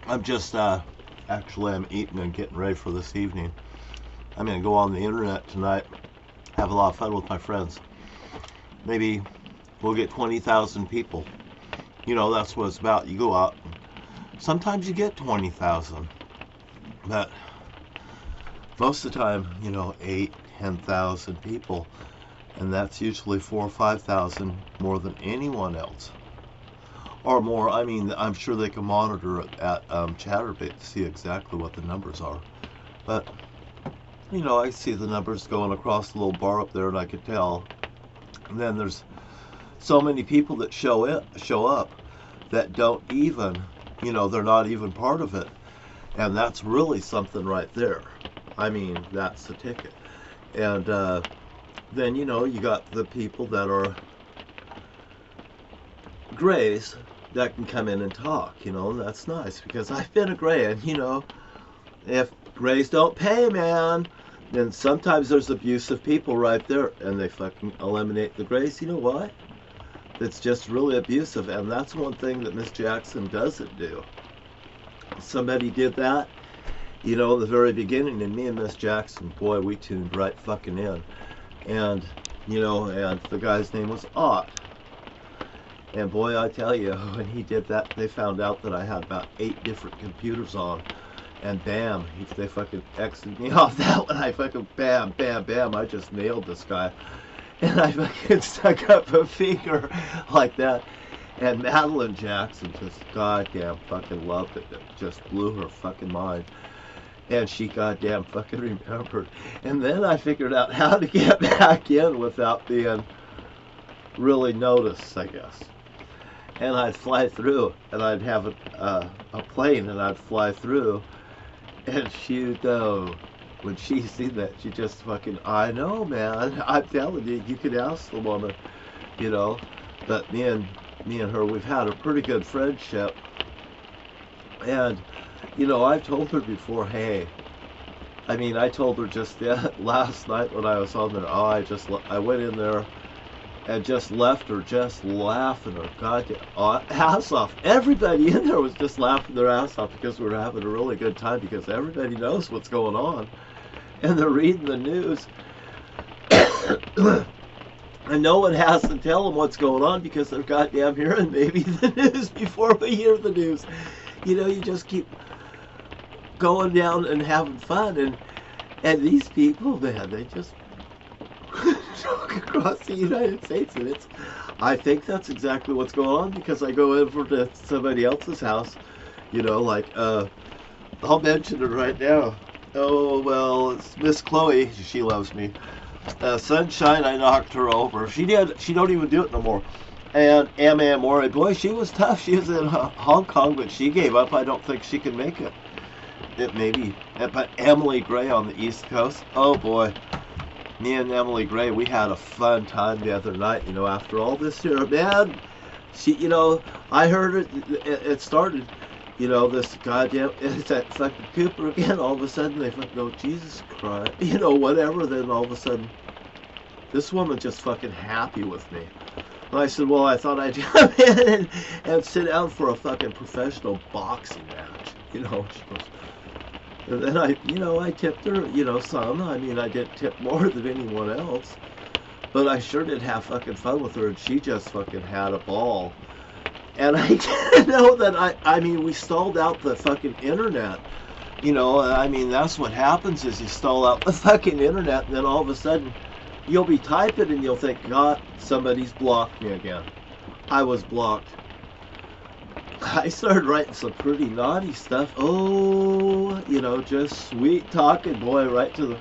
I'm just, actually, I'm eating and getting ready for this evening. I'm going to go on the internet tonight, have a lot of fun with my friends. Maybe we'll get 20,000 people. You know, that's what it's about. You go out, sometimes you get 20,000, but most of the time, 8, 10,000 people, and that's usually 4 or 5,000 more than anyone else. Or more. I mean, I'm sure they can monitor it at chatterbait to see exactly what the numbers are. But, I see the numbers going across the little bar up there, and I could tell. And then there's so many people that show up that don't even, they're not even part of it. And that's really something right there. I mean, that's the ticket. And then, you got the people that are grays that can come in and talk, and that's nice because I've been a gray, and if grays don't pay, man, then sometimes there's abusive people right there, and they fucking eliminate the grays. You know what? It's just really abusive, and that's one thing that Miss Jackson doesn't do. Somebody did that, in the very beginning, and me and Miss Jackson, boy, we tuned right fucking in, and and the guy's name was Ott. And boy, I tell you, when he did that, they found out that I had about 8 different computers on. And bam, they fucking exited me off that one. I fucking bam, bam, bam. I just nailed this guy. And I fucking stuck up a finger like that. And Madeline Jackson just goddamn fucking loved it. It just blew her fucking mind. And she goddamn fucking remembered. And then I figured out how to get back in without being really noticed, I guess. And I'd fly through, and I'd have a plane, and I'd fly through, and she'd know, when she seen that, she just fucking, I know, man, I'm telling you, you could ask the woman, but me and her, we've had a pretty good friendship, and, I've told her before, hey, I told her just last night when I was on there, I went in there, and just left her just laughing her goddamn ass off. Everybody in there was just laughing their ass off because we were having a really good time because everybody knows what's going on. And they're reading the news. And no one has to tell them what's going on because they're goddamn hearing maybe the news before we hear the news. You just keep going down and having fun. And these people, man, they just across the United States, and I think that's exactly what's going on because I go over to somebody else's house, I'll mention it right now. Oh, well, it's Miss Chloe. She loves me. Sunshine, I knocked her over. She don't even do it no more. And Emma Amore, boy, she was tough. She was in Hong Kong, but she gave up. I don't think she can make it. But Emily Gray on the East Coast, oh boy. Me and Emily Gray, we had a fun time the other night, after all this here, man. She, I heard it started, this goddamn, it's that fucking Cooper again. All of a sudden, they fucking go, Jesus Christ, whatever. Then all of a sudden, this woman just fucking happy with me. And I said, well, I thought I'd come in and sit down for a fucking professional boxing match. She goes, and then I tipped her, some. I didn't tip more than anyone else. But I sure did have fucking fun with her, and she just fucking had a ball. And I didn't know that we stalled out the fucking internet. That's what happens is you stall out the fucking internet, and then all of a sudden, you'll be typing, and you'll think, God, somebody's blocked me again. I was blocked. I started writing some pretty naughty stuff. Oh, just sweet talking, boy, right to the...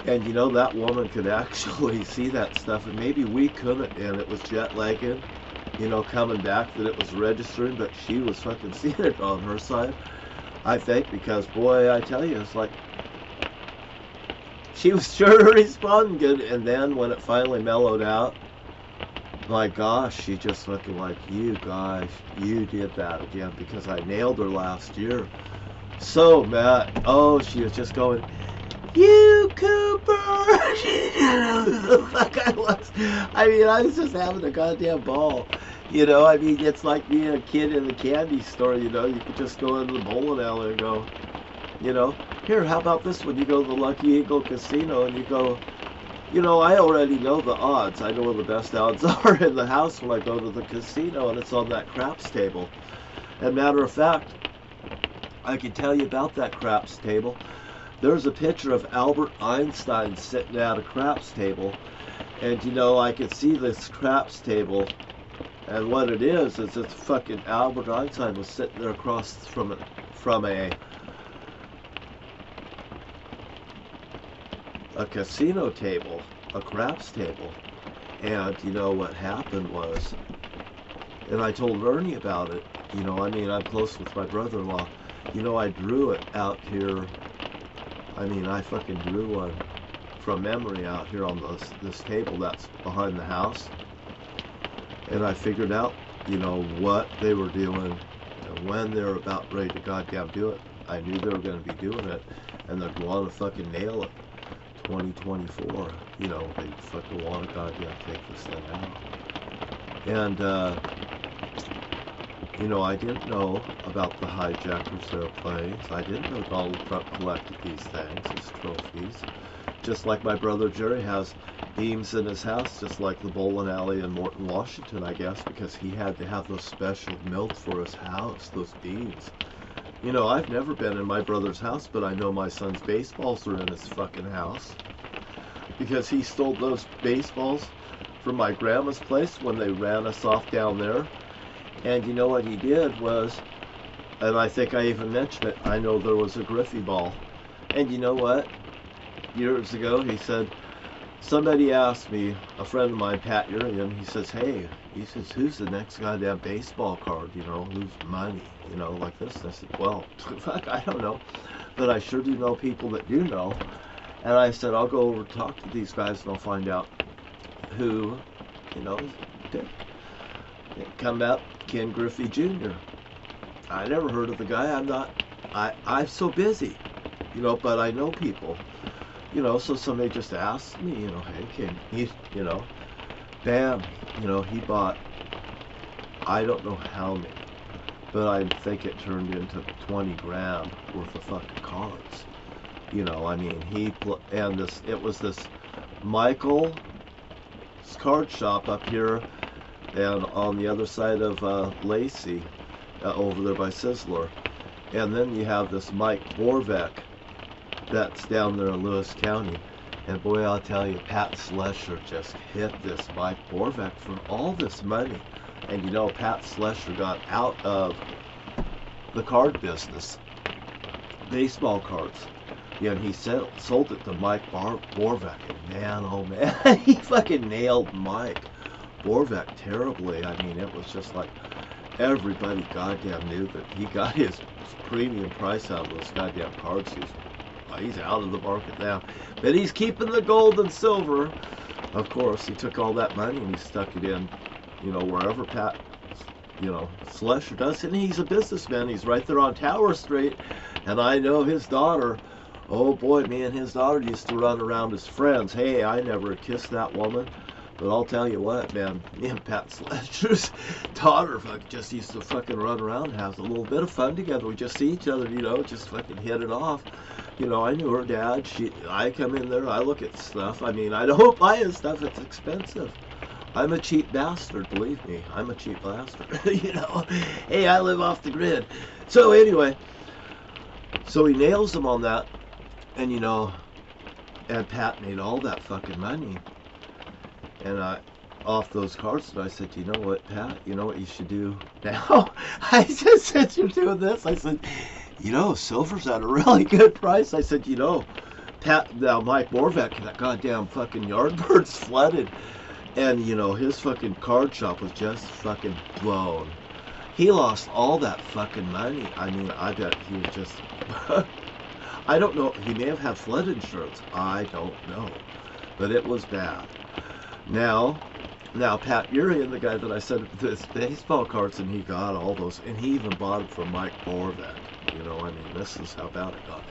And, that woman could actually see that stuff, and maybe we couldn't, and it was jet lagging, coming back, that it was registering, but she was fucking seeing it on her side, I think, because, boy, I tell you, it's like... She was sure responding good, and then when it finally mellowed out, my gosh, she just fucking like, you guys, you did that again because I nailed her last year. So mad. Oh, she was just going, You Cooper! You know who the fuck I was. I mean, I was just having a goddamn ball. You know, I mean, it's like being a kid in the candy store, you know. You could just go into the bowling alley and go, you know, here, how about this one? You go to the Lucky Eagle Casino and you go, you know, I already know the odds. I know where the best odds are in the house when I go to the casino, and it's on that craps table. And matter of fact, I can tell you about that craps table. There's a picture of Albert Einstein sitting at a craps table. And, you know, I could see this craps table. And what it is it's fucking Albert Einstein was sitting there across from a casino table, a craps table. And you know what happened was, and I told Ernie about it, you know, I mean, I'm close with my brother-in-law. You know, I drew it out here. I mean, I fucking drew one from memory out here on this table that's behind the house. And I figured out, you know, what they were doing and when they were about ready to goddamn do it. I knew they were going to be doing it, and they're going to fucking nail it. 2024, you know, they fucking want to goddamn take this thing out. And, you know, I didn't know about the hijackers airplanes. I didn't know Donald Trump collected these things, his trophies. Just like my brother Jerry has beams in his house, just like the bowling alley in Morton, Washington, I guess, because he had to have those special built for his house, those beams. You know, I've never been in my brother's house, but I know my son's baseballs are in his fucking house. Because he stole those baseballs from my grandma's place when they ran us off down there. And you know what he did was, and I think I even mentioned it, I know there was a Griffey ball. And you know what? Years ago, he said, somebody asked me, a friend of mine, Pat Urian, he says, hey, he says, who's the next goddamn baseball card, you know, who's money, you know, like this. And I said, well, fuck, I don't know, but I sure do know people that do know. And I said, I'll go over and talk to these guys and I'll find out who, you know, did. Come out, Ken Griffey Jr. I never heard of the guy. I'm so busy, you know, but I know people. You know, so somebody just asked me, you know, hey, Ken, he, you know, bam, you know, he bought, I don't know how many, but I think it turned into 20 grand worth of fucking cards. You know, I mean, and this, it was this Michael's card shop up here and on the other side of Lacey, over there by Sizzler. And then you have this Mike Borvek that's down there in Lewis County. And boy, I'll tell you, Pat Slesher just hit this Mike Borvek for all this money. And you know, Pat Slesher got out of the card business, baseball cards. Yeah, and he sold it to Mike Borvek. And man, oh man, he fucking nailed Mike Borvek terribly. I mean, it was just like everybody goddamn knew that he got his premium price out of those goddamn cards. He's out of the market now, but he's keeping the gold and silver. Of course, he took all that money and he stuck it in, you know, wherever Pat, you know, Slesher does. And he's a businessman. He's right there on Tower Street. And I know his daughter, oh boy, me and his daughter used to run around as friends. Hey, I never kissed that woman, but I'll tell you what, man, me and Pat Slesher's daughter just used to fucking run around and have a little bit of fun together. We just see each other, you know, just fucking hit it off. You know, I knew her dad. I come in there, I look at stuff. I mean, I don't buy his stuff. It's expensive. I'm a cheap bastard, believe me. I'm a cheap bastard. You know, hey, I live off the grid. So anyway, so he nails them on that. And, you know, and Pat made all that fucking money. And off those cards, and I said, you know what, Pat, you know what you should do now? I just said, you're doing this. I said, you know, silver's at a really good price. I said, you know, Pat, now Mike Borvek, that goddamn fucking Yardbird's flooded. And, you know, his fucking card shop was just fucking blown. He lost all that fucking money. I mean, I bet he was just, I don't know, he may have had flood insurance. I don't know. But it was bad. Now Pat Urian, the guy that I said this baseball cards, and he got all those, and he even bought them from Mike Borvek. You know, I mean, this is how bad it got.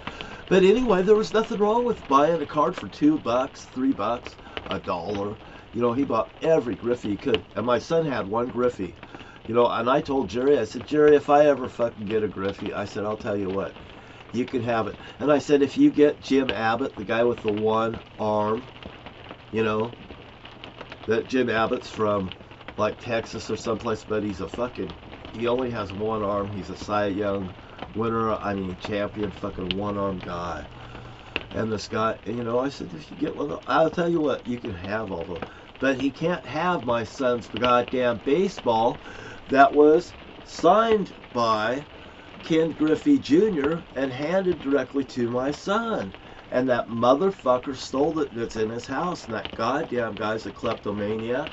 But anyway, there was nothing wrong with buying a card for $2, $3, $1. You know, he bought every Griffey he could. And my son had one Griffey. You know, and I told Jerry, I said, Jerry, if I ever fucking get a Griffey, I said, I'll tell you what, you can have it. And I said, if you get Jim Abbott, the guy with the one arm, you know, that Jim Abbott's from like Texas or someplace, but he only has one arm. He's a Cy Young winner, champion, fucking one-arm guy. And this guy, you know, I said, if you get one, I'll tell you what, you can have all of them. But he can't have my son's goddamn baseball that was signed by Ken Griffey Jr. and handed directly to my son. And that motherfucker stole it, and it's in his house. And that goddamn guy's a kleptomaniac.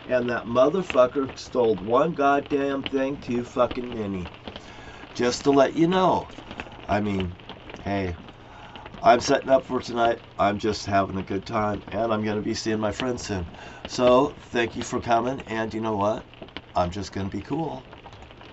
And that motherfucker stole one goddamn thing too fucking many. Just to let you know. I mean, hey, I'm setting up for tonight. I'm just having a good time. And I'm going to be seeing my friends soon. So, thank you for coming. And you know what? I'm just going to be cool.